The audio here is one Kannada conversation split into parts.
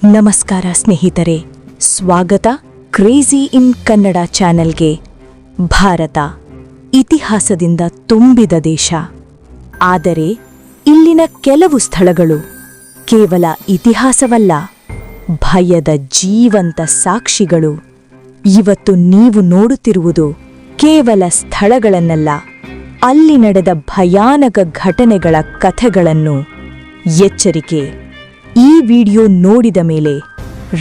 ನಮಸ್ಕಾರ ಸ್ನೇಹಿತರೆ, ಸ್ವಾಗತ ಕ್ರೇಜಿ ಇನ್ ಕನ್ನಡ ಚಾನೆಲ್ಗೆ. ಭಾರತ ಇತಿಹಾಸದಿಂದ ತುಂಬಿದ ದೇಶ. ಆದರೆ ಇಲ್ಲಿನ ಕೆಲವು ಸ್ಥಳಗಳು ಕೇವಲ ಇತಿಹಾಸವಲ್ಲ, ಭಯದ ಜೀವಂತ ಸಾಕ್ಷಿಗಳು. ಇವತ್ತು ನೀವು ನೋಡುತ್ತಿರುವುದು ಕೇವಲ ಸ್ಥಳಗಳನ್ನಲ್ಲ, ಅಲ್ಲಿ ನಡೆದ ಭಯಾನಕ ಘಟನೆಗಳ ಕಥೆಗಳನ್ನು. ಎಚ್ಚರಿಕೆ: ಈ ವಿಡಿಯೋ ನೋಡಿದ ಮೇಲೆ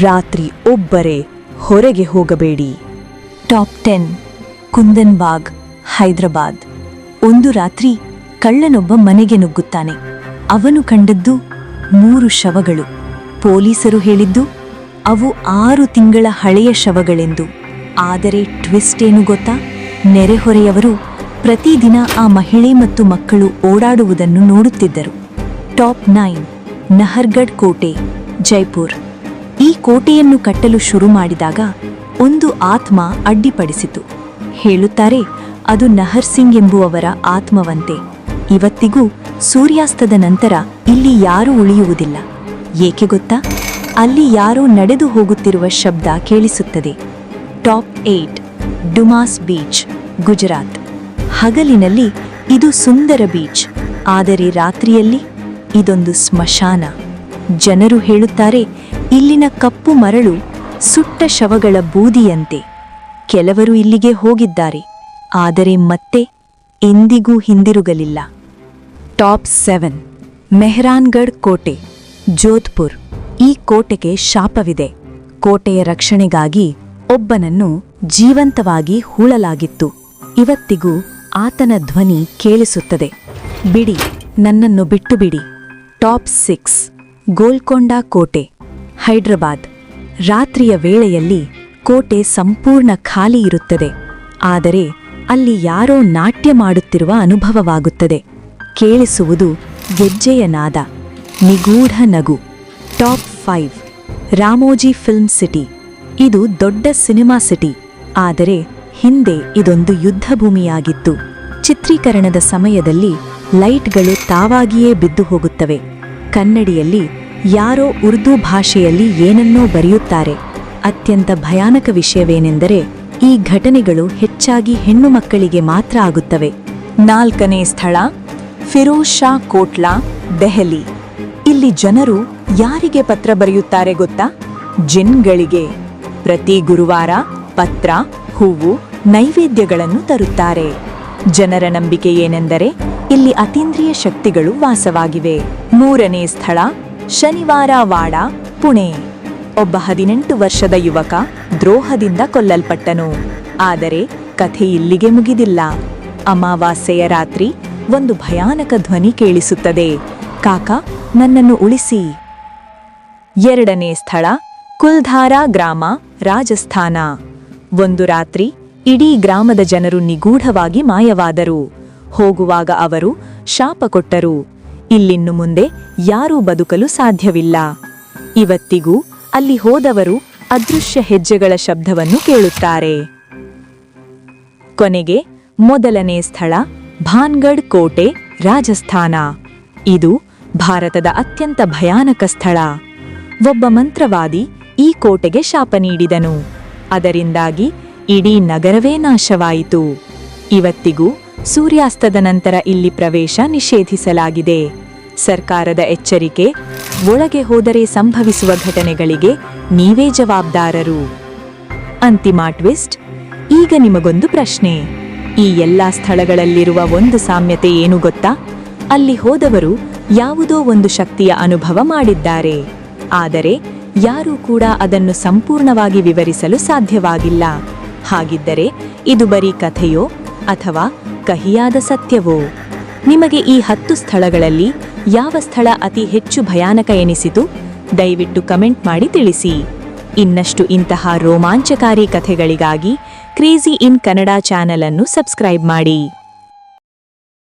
ರಾತ್ರಿ ಒಬ್ಬರೇ ಹೊರಗೆ ಹೋಗಬೇಡಿ. ಟಾಪ್ 10. ಕುಂದನ್ ಬಾಗ್, ಹೈದರಾಬಾದ್. ಒಂದು ರಾತ್ರಿ ಕಳ್ಳನೊಬ್ಬ ಮನೆಗೆ ನುಗ್ಗುತ್ತಾನೆ. ಅವನು ಕಂಡದ್ದು 3 ಶವಗಳು. ಪೊಲೀಸರು ಹೇಳಿದ್ದು ಅವು 6 ತಿಂಗಳ ಹಳೆಯ ಶವಗಳೆಂದು. ಆದರೆ ಟ್ವಿಸ್ಟ್ ಏನು ಗೊತ್ತಾ? ನೆರೆಹೊರೆಯವರು ಪ್ರತಿದಿನ ಆ ಮಹಿಳೆ ಮತ್ತು ಮಕ್ಕಳು ಓಡಾಡುವುದನ್ನು ನೋಡುತ್ತಿದ್ದರು. ಟಾಪ್ 9. ನಹರ್ಗಢ್ ಕೋಟೆ, ಜೈಪುರ್. ಈ ಕೋಟೆಯನ್ನು ಕಟ್ಟಲು ಶುರು ಮಾಡಿದಾಗ ಒಂದು ಆತ್ಮ ಅಡ್ಡಿಪಡಿಸಿತು. ಹೇಳುತ್ತಾರೆ ಅದು ನಹರ್ ಸಿಂಗ್ ಎಂಬುವವರ ಆತ್ಮವಂತೆ. ಇವತ್ತಿಗೂ ಸೂರ್ಯಾಸ್ತದ ನಂತರ ಇಲ್ಲಿ ಯಾರೂ ಉಳಿಯುವುದಿಲ್ಲ. ಏಕೆ ಗೊತ್ತಾ? ಅಲ್ಲಿ ಯಾರೋ ನಡೆದು ಹೋಗುತ್ತಿರುವ ಶಬ್ದ ಕೇಳಿಸುತ್ತದೆ. ಟಾಪ್ 8. Dumas beach, Gujarat. ಹಗಲಿನಲ್ಲಿ ಇದು ಸುಂದರ ಬೀಚ್, ಆದರೆ ರಾತ್ರಿಯಲ್ಲಿ ಇದೊಂದು ಸ್ಮಶಾನ. ಜನರು ಹೇಳುತ್ತಾರೆ ಇಲ್ಲಿನ ಕಪ್ಪು ಮರಳು ಸುಟ್ಟ ಶವಗಳ ಬೂದಿಯಂತೆ. ಕೆಲವರು ಇಲ್ಲಿಗೆ ಹೋಗಿದ್ದಾರೆ, ಆದರೆ ಮತ್ತೆ ಎಂದಿಗೂ ಹಿಂದಿರುಗಲಿಲ್ಲ. ಟಾಪ್ 7. ಮೆಹ್ರಾನ್ಗಢ್ ಕೋಟೆ, ಜೋಧ್ಪುರ್. ಈ ಕೋಟೆಗೆ ಶಾಪವಿದೆ. ಕೋಟೆಯ ರಕ್ಷಣೆಗಾಗಿ ಒಬ್ಬನನ್ನು ಜೀವಂತವಾಗಿ ಹೂಳಲಾಗಿತ್ತು. ಇವತ್ತಿಗೂ ಆತನ ಧ್ವನಿ ಕೇಳಿಸುತ್ತದೆ: ಬಿಡಿ, ನನ್ನನ್ನು ಬಿಟ್ಟು ಬಿಡಿ. ಟಾಪ್ 6. ಗೋಲ್ಕೊಂಡ ಕೋಟೆ, ಹೈದರಾಬಾದ್. ರಾತ್ರಿಯ ವೇಳೆಯಲ್ಲಿ ಕೋಟೆ ಸಂಪೂರ್ಣ ಖಾಲಿ ಇರುತ್ತದೆ, ಆದರೆ ಅಲ್ಲಿ ಯಾರೋ ನಾಟ್ಯ ಮಾಡುತ್ತಿರುವ ಅನುಭವವಾಗುತ್ತದೆ. ಕೇಳಿಸುವುದು ಗೆಜ್ಜೆಯ ನಾದ, ನಿಗೂಢ ನಗು. ಟಾಪ್ 5. Ramoji film city. ಇದು ದೊಡ್ಡ ಸಿನಿಮಾ ಸಿಟಿ, ಆದರೆ ಹಿಂದೆ ಇದೊಂದು ಯುದ್ಧಭೂಮಿಯಾಗಿತ್ತು. ಚಿತ್ರೀಕರಣದ ಸಮಯದಲ್ಲಿ ಲೈಟ್ಗಳು ತಾವಾಗಿಯೇ ಬಿದ್ದು ಹೋಗುತ್ತವೆ. ಕನ್ನಡಿಯಲ್ಲಿ ಯಾರೋ ಉರ್ದು ಭಾಷೆಯಲ್ಲಿ ಏನನ್ನೋ ಬರೆಯುತ್ತಾರೆ. ಅತ್ಯಂತ ಭಯಾನಕ ವಿಷಯವೇನೆಂದರೆ ಈ ಘಟನೆಗಳು ಹೆಚ್ಚಾಗಿ ಹೆಣ್ಣು ಮಕ್ಕಳಿಗೆ ಮಾತ್ರ ಆಗುತ್ತವೆ. 4ನೇ ಸ್ಥಳ, ಫಿರೋಜ್ ಶಾ ಕೋಟ್ಲಾ, ದೆಹಲಿ. ಇಲ್ಲಿ ಜನರು ಯಾರಿಗೆ ಪತ್ರ ಬರೆಯುತ್ತಾರೆ ಗೊತ್ತಾ? ಜಿನ್ಗಳಿಗೆ. ಪ್ರತಿ ಗುರುವಾರ ಪತ್ರ, ಹೂವು, ನೈವೇದ್ಯಗಳನ್ನು ತರುತ್ತಾರೆ. ಜನರ ನಂಬಿಕೆ ಏನೆಂದರೆ ಇಲ್ಲಿ ಅತೀಂದ್ರಿಯ ಶಕ್ತಿಗಳು ವಾಸವಾಗಿವೆ. 3ನೇ ಸ್ಥಳ, ಶನಿವಾರ ವಾಡ, ಪುಣೆ. ಒಬ್ಬ 18 ವರ್ಷದ ಯುವಕ ದ್ರೋಹದಿಂದ ಕೊಲ್ಲಲ್ಪಟ್ಟನು. ಆದರೆ ಕಥೆ ಇಲ್ಲಿಗೆ ಮುಗಿದಿಲ್ಲ. ಅಮಾವಾಸ್ಯೆಯ ರಾತ್ರಿ ಒಂದು ಭಯಾನಕ ಧ್ವನಿ ಕೇಳಿಸುತ್ತದೆ: ಕಾಕಾ, ನನ್ನನ್ನು ಉಳಿಸಿ. 2ನೇ ಸ್ಥಳ, ಕುಲ್ಧಾರಾ ಗ್ರಾಮ, ರಾಜಸ್ಥಾನ. ಒಂದು ರಾತ್ರಿ ಇಡೀ ಗ್ರಾಮದ ಜನರು ನಿಗೂಢವಾಗಿ ಮಾಯವಾದರು. ಹೋಗುವಾಗ ಅವರು ಶಾಪ ಕೊಟ್ಟರು: ಇಲ್ಲಿನ್ನು ಮುಂದೆ ಯಾರೂ ಬದುಕಲು ಸಾಧ್ಯವಿಲ್ಲ. ಇವತ್ತಿಗೂ ಅಲ್ಲಿ ಹೋದವರು ಅದೃಶ್ಯ ಹೆಜ್ಜೆಗಳ ಶಬ್ದವನ್ನು ಕೇಳುತ್ತಾರೆ. ಕೊನೆಗೆ 1ನೇ ಸ್ಥಳ, ಭಾನ್ಗಢ್ ಕೋಟೆ, ರಾಜಸ್ಥಾನ. ಇದು ಭಾರತದ ಅತ್ಯಂತ ಭಯಾನಕ ಸ್ಥಳ. ಒಬ್ಬ ಮಂತ್ರವಾದಿ ಈ ಕೋಟೆಗೆ ಶಾಪ ನೀಡಿದನು. ಅದರಿಂದಾಗಿ ಇಡೀ ನಗರವೇ ನಾಶವಾಯಿತು. ಇವತ್ತಿಗೂ ಸೂರ್ಯಾಸ್ತದ ನಂತರ ಇಲ್ಲಿ ಪ್ರವೇಶ ನಿಷೇಧಿಸಲಾಗಿದೆ. ಸರ್ಕಾರದ ಎಚ್ಚರಿಕೆ: ಒಳಗೆ ಹೋದರೆ ಸಂಭವಿಸುವ ಘಟನೆಗಳಿಗೆ ನೀವೇ ಜವಾಬ್ದಾರರು. ಅಂತಿಮ ಟ್ವಿಸ್ಟ್: ಈಗ ನಿಮಗೊಂದು ಪ್ರಶ್ನೆ. ಈ ಎಲ್ಲಾ ಸ್ಥಳಗಳಲ್ಲಿರುವ ಒಂದು ಸಾಮ್ಯತೆ ಏನು ಗೊತ್ತಾ? ಅಲ್ಲಿ ಹೋದವರು ಯಾವುದೋ ಒಂದು ಶಕ್ತಿಯ ಅನುಭವ ಮಾಡಿದ್ದಾರೆ, ಆದರೆ ಯಾರೂ ಕೂಡ ಅದನ್ನು ಸಂಪೂರ್ಣವಾಗಿ ವಿವರಿಸಲು ಸಾಧ್ಯವಾಗಿಲ್ಲ. ಹಾಗಿದ್ದರೆ ಇದು ಬರೀ ಕಥೆಯೋ ಅಥವಾ ಕಹಿಯಾದ ಸತ್ಯವೋ? ನಿಮಗೆ ಈ 10 ಸ್ಥಳಗಳಲ್ಲಿ ಯಾವ ಸ್ಥಳ ಅತಿ ಹೆಚ್ಚು ಭಯಾನಕ ಎನಿಸಿತು? ದಯವಿಟ್ಟು ಕಮೆಂಟ್ ಮಾಡಿ ತಿಳಿಸಿ. ಇನ್ನಷ್ಟು ಇಂತಹ ರೋಮಾಂಚಕಾರಿ ಕಥೆಗಳಿಗಾಗಿ ಕ್ರೇಜಿ ಇನ್ ಕನ್ನಡ ಚಾನೆಲ್ ಅನ್ನು ಸಬ್ಸ್ಕ್ರೈಬ್ ಮಾಡಿ.